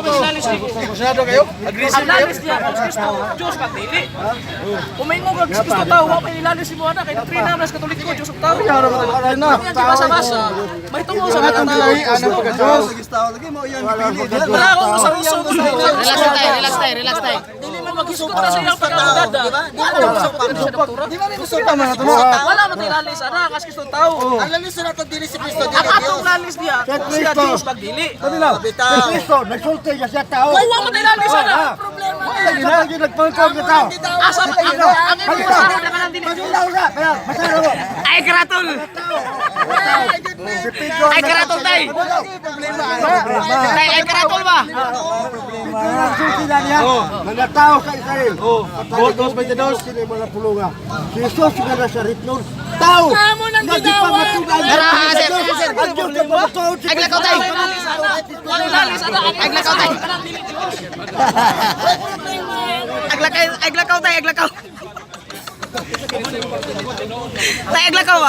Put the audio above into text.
ilalis ni Masyado kayo? Aggressive kayo? ilalis niya kung gusto Diyos pagdili. Kumaingon ka gusto tao, wa pa ilalis mo ana kay trina mas katolik ko Diyos ug tao. Kaya naman ang alay na. Yan di basa-basa. May tungo sa mga tao. Ano pagkatapos? Wala akong usaw-usaw. Relax tayo. Dili man mag-iskot na sa iyang pagkakagada. Wala man sa doktora. Kita man ito na. Wala man ilalis ana kas gusto tao. Ang lalis na ito dili si Cristo Ang atong lalis niya siya Diyos pagdili. Sabi lang, si Cristo, nagsulti niya siya tao. Kuha mo ilalis ana. problema Wala lagi nagpangkab na tao. Asa pa ito? Ang imo sa na kanang dili. Pagkitaw na, kaya masaya mo. Ay, karatol! Si Pedro. Ay, karatol tay! Tay, ay, karatol ba? Nagsulti na niya. Mga tao sa Israel. Botos, may dados, sila yung mga pulunga. Si Jesus nga na sa ritnon. Tao! Nagipangatugan. Ang Diyos na pamatuod si Ay, glakaw tay! Wala ilalis ana. Ay, glakaw tay! Ay, glakaw tay, ay, glakaw! Tay, ay, glakaw ba?